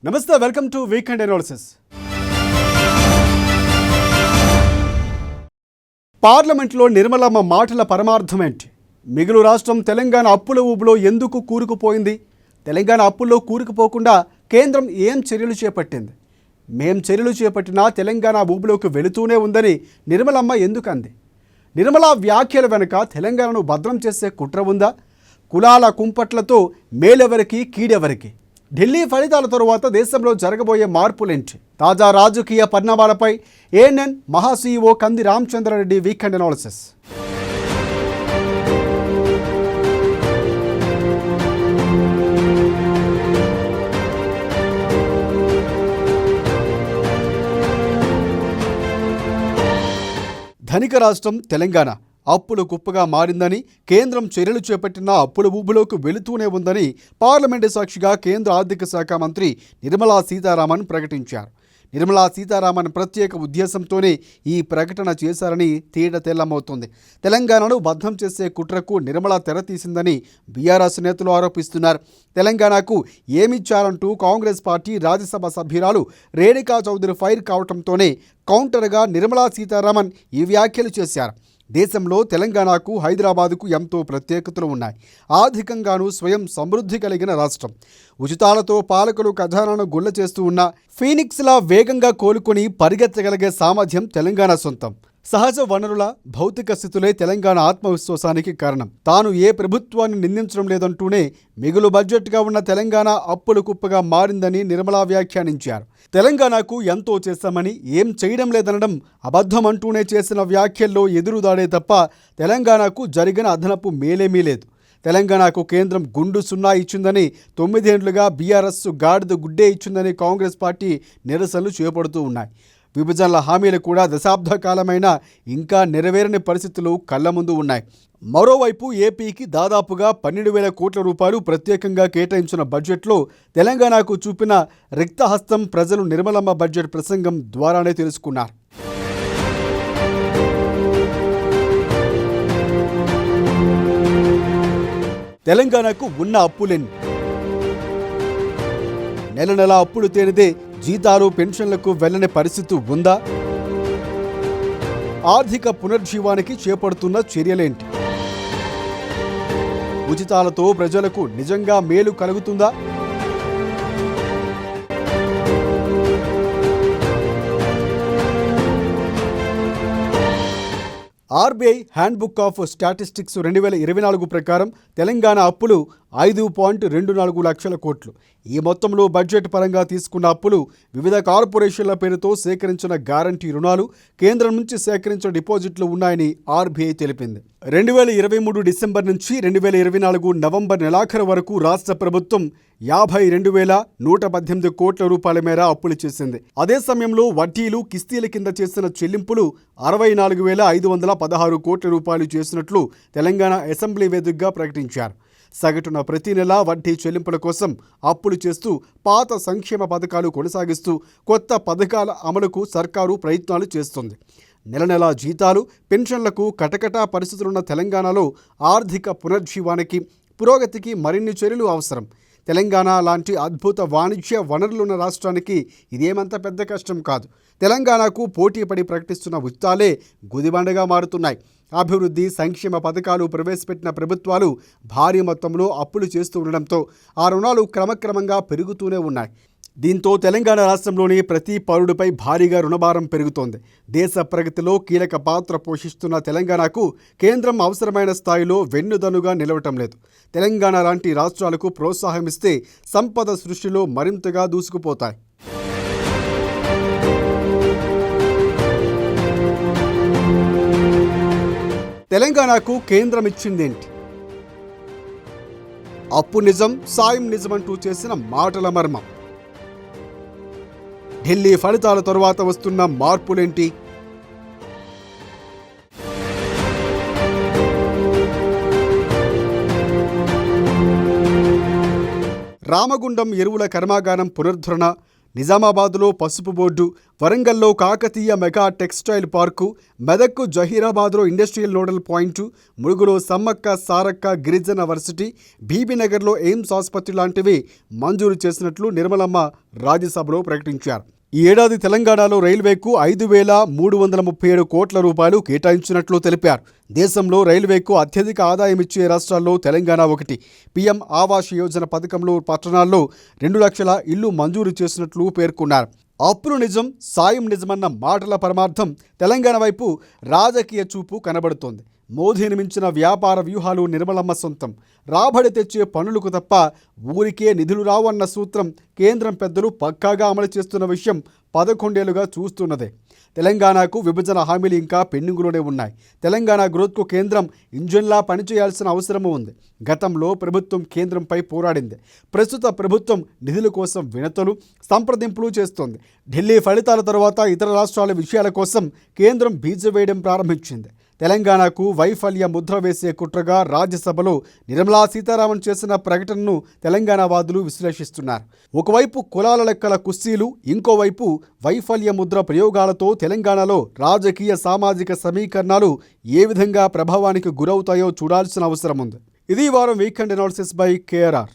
నమస్తే, welcome to weekend analysis. పార్లమెంట్లో నిర్మలమ్మ మాటల పరమార్థం ఏంటి? మిగులు రాష్ట్రం తెలంగాణ అప్పుల ఊబిలో ఎందుకు కూరుకుపోయింది? తెలంగాణ అప్పుల్లో కూరుకుపోకుండా కేంద్రం ఏం చర్యలు చేపట్టింది? మేం చర్యలు చేపట్టినా తెలంగాణ ఊబిలోకి వెళుతూనే ఉందని నిర్మలమ్మ ఎందుకు అంది? నిర్మల వ్యాఖ్యల వెనుక తెలంగాణను భద్రం చేసే కుట్ర ఉందా? కులాల కుంపట్లతో మేలెవరికి కీడెవరికి? ఢిల్లీ ఫలితాల తరువాత దేశంలో జరగబోయే మార్పులేంటి? తాజా రాజకీయ పరిణామాలపై ఏఎన్ఎన్ మహా CEO కంది రామచంద్రారెడ్డి వీకెండ్ అనాలిసిస్. ధనిక రాష్ట్రం తెలంగాణ అప్పులు కుప్పగా మారిందని, కేంద్రం చర్యలు చేపట్టినా అప్పుల ఊబిలోకి వెళుతూనే ఉందని పార్లమెంటు సాక్షిగా కేంద్ర ఆర్థిక శాఖ మంత్రి నిర్మలా సీతారామన్ ప్రకటించారు. నిర్మలా సీతారామన్ ప్రత్యేక ఉద్దేశంతోనే ఈ ప్రకటన చేశారని తేటతెల్లమవుతోంది. తెలంగాణను బద్ధం చేసే కుట్రకు నిర్మల తెరతీసిందని బీఆర్ఎస్ నేతలు ఆరోపిస్తున్నారు. తెలంగాణకు ఏమిచ్చారంటూ కాంగ్రెస్ పార్టీ రాజ్యసభ సభ్యురాలు రేణుకా చౌదరి ఫైర్ కావడంతోనే కౌంటర్గా నిర్మలా సీతారామన్ ఈ వ్యాఖ్యలు చేశారు. దేశంలో తెలంగాణకు హైదరాబాదుకు ఎంతో ప్రత్యేకతలు ఉన్నాయి. ఆర్థికంగానూ స్వయం సమృద్ధి కలిగిన రాష్ట్రం. ఉచితాలతో పాలకులు ఖజానాను గుల్ల చేస్తూ ఉన్న ఫీనిక్స్లా వేగంగా కోలుకొని పరిగెత్తగలిగే సామర్థ్యం తెలంగాణ సొంతం. సహజ వనరుల భౌతిక స్థితులే తెలంగాణ ఆత్మవిశ్వాసానికి కారణం. తాను ఏ ప్రభుత్వాన్ని నిందించడం లేదంటూనే మిగులు బడ్జెట్గా ఉన్న తెలంగాణ అప్పుల కుప్పగా మారిందని నిర్మలా వ్యాఖ్యానించారు. తెలంగాణకు ఎంతో చేశామని ఏం చేయడం లేదనడం అబద్ధం అంటూనే చేసిన వ్యాఖ్యల్లో ఎదురుదాడే తప్ప తెలంగాణకు జరిగిన అదనపు మేలేమీ లేదు. తెలంగాణకు కేంద్రం గుండు సున్నా ఇచ్చిందని, 9 ఏళ్లుగా బీఆర్ఎస్ గాడిద గుడ్డే ఇచ్చిందని కాంగ్రెస్ పార్టీ నిరసనలు చేపడుతూ ఉన్నాయి. విభజనల హామీలు కూడా దశాబ్ద కాలమైన ఇంకా నెరవేరని పరిస్థితులు కళ్ల ముందు ఉన్నాయి. మరోవైపు ఏపీకి దాదాపుగా 12,000 కోట్ల రూపాయలు ప్రత్యేకంగా కేటాయించిన బడ్జెట్లో తెలంగాణకు చూపిన రిక్తహస్తం ప్రజలు నిర్మలమ్మ బడ్జెట్ ప్రసంగం ద్వారానే తెలుసుకున్నారు. తెలంగాణకు ఉన్న అప్పులెన్ని? నెల నెల అప్పులు తేనిదే జీతాలు పెన్షన్లకు వెళ్లని పరిస్థితి ఉందా? ఆర్థిక పునరుజ్జీవానికి చేపడుతున్న చర్యలేంటి? ఉచితాలతో ప్రజలకు నిజంగా మేలు కలుగుతుందా? ఆర్బీఐ హ్యాండ్బుక్ ఆఫ్ స్టాటిస్టిక్స్ 2024 ప్రకారం తెలంగాణ అప్పులు 5.24 లక్షల కోట్లు. ఈ మొత్తంలో బడ్జెట్ పరంగా తీసుకున్న అప్పులు, వివిధ కార్పొరేషన్ల పేరుతో సేకరించిన గ్యారంటీ రుణాలు, కేంద్రం నుంచి సేకరించిన డిపాజిట్లు ఉన్నాయని ఆర్బీఐ తెలిపింది. 2023 డిసెంబర్ నుంచి 2024 నవంబర్ నెలాఖరు వరకు రాష్ట్ర ప్రభుత్వం 52,118 కోట్ల రూపాయల మేర అప్పులు చేసింది. అదే సమయంలో వడ్డీలు, కిస్తీల కింద చేసిన చెల్లింపులు 64,516 కోట్ల రూపాయలు చేసినట్లు తెలంగాణ అసెంబ్లీ వేదికగా ప్రకటించారు. సగటున ప్రతి నెలా వడ్డీ చెల్లింపుల కోసం అప్పులు చేస్తూ పాత సంక్షేమ పథకాలు కొనసాగిస్తూ కొత్త పథకాల అమలుకు సర్కారు ప్రయత్నాలు చేస్తుంది. నెల నెలా జీతాలు, పెన్షన్లకు కటకటా పరిస్థితులున్న తెలంగాణలో ఆర్థిక పునరుజ్జీవానికి, పురోగతికి మరిన్ని చర్యలు అవసరం. తెలంగాణ లాంటి అద్భుత వాణిజ్య వనరులున్న రాష్ట్రానికి ఇదేమంత పెద్ద కష్టం కాదు. తెలంగాణకు పోటీపడి ప్రకటిస్తున్న ఉచితాలే గుదిబండగా మారుతున్నాయి. అభివృద్ధి, సంక్షేమ పథకాలు ప్రవేశపెట్టిన ప్రభుత్వాలు భారీ మొత్తంలో అప్పులు చేస్తూ ఉండడంతో ఆ రుణాలు క్రమక్రమంగా పెరుగుతూనే ఉన్నాయి. దీంతో తెలంగాణ రాష్ట్రంలోని ప్రతి పౌరుడిపై భారీగా రుణభారం పెరుగుతోంది. దేశ ప్రగతిలో కీలక పాత్ర పోషిస్తున్న తెలంగాణకు కేంద్రం అవసరమైన స్థాయిలో వెన్నుదన్నుగా నిలవటం లేదు. తెలంగాణ లాంటి రాష్ట్రాలకు ప్రోత్సాహం ఇస్తే సంపద సృష్టిలో మరింతగా దూసుకుపోతాయి. తెలంగాణకు కేంద్రం ఇచ్చిందేంటి? అప్పు నిజం, సాయం నిజమంటూ చేసిన మాటల మర్మం. ఢిల్లీ ఫలితాల తరువాత వస్తున్న మార్పులేంటి? రామగుండం ఎరువుల కర్మాగారం పునరుద్ధరణ, నిజామాబాద్లో పసుపు బోర్డు, వరంగల్లో కాకతీయ మెగా టెక్స్టైల్ పార్కు, మెదక్కు జహీరాబాద్లో ఇండస్ట్రియల్ నోడల్ పాయింటు, ములుగులో సమ్మక్క సారక్క గిరిజన వర్సిటీ, బీబీనగర్లో ఎయిమ్స్ ఆసుపత్రి లాంటివి మంజూరు చేసినట్లు నిర్మలమ్మ రాజ్యసభలో ప్రకటించారు. ఈ ఏడాది తెలంగాణలో రైల్వేకు 5,337 కోట్ల రూపాయలు కేటాయించినట్లు తెలిపారు. దేశంలో రైల్వేకు అత్యధిక ఆదాయం ఇచ్చే రాష్ట్రాల్లో తెలంగాణ ఒకటి. పీఎం ఆవాస్ యోజన పథకంలో పట్టణాల్లో 2 లక్షల ఇళ్లు మంజూరు చేసినట్లు పేర్కొన్నారు. అప్పులు నిజం, సాయం నిజమన్న మాటల పరమార్థం తెలంగాణ వైపు రాజకీయ చూపు కనబడుతోంది. మోదీని మించిన వ్యాపార వ్యూహాలు నిర్మలమ్మ సొంతం. రాబడి తెచ్చే పనులకు తప్ప ఊరికే నిధులు రావు అన్న సూత్రం కేంద్రం పెద్దలు పక్కాగా అమలు చేస్తున్న విషయం 11 ఏళ్లుగా చూస్తున్నదే. తెలంగాణకు విభజన హామీలు ఇంకా పెండింగులోనే ఉన్నాయి. తెలంగాణ గ్రోత్కు కేంద్రం ఇంజన్లా పనిచేయాల్సిన అవసరం ఉంది. గతంలో ప్రభుత్వం కేంద్రంపై పోరాడింది. ప్రస్తుత ప్రభుత్వం నిధుల కోసం వినతులు, సంప్రదింపులు చేస్తోంది. ఢిల్లీ ఫలితాల తర్వాత ఇతర రాష్ట్రాల విషయాల కోసం కేంద్రం బీజం వేయడం ప్రారంభించింది. తెలంగాణకు వైఫల్య ముద్ర వేసే కుట్రగా రాజ్యసభలో నిర్మలా సీతారామన్ చేసిన ప్రకటనను తెలంగాణ వాదులు విశ్లేషిస్తున్నారు. ఒకవైపు కులాల లెక్కల కుస్తీలు, ఇంకోవైపు వైఫల్య ముద్ర ప్రయోగాలతో తెలంగాణలో రాజకీయ సామాజిక సమీకరణాలు ఏ విధంగా ప్రభావానికి గురవుతాయో చూడాల్సిన అవసరం ఉంది. ఇది వారం వీకెండ్ అనాలిసిస్ బై కేఆర్ఆర్.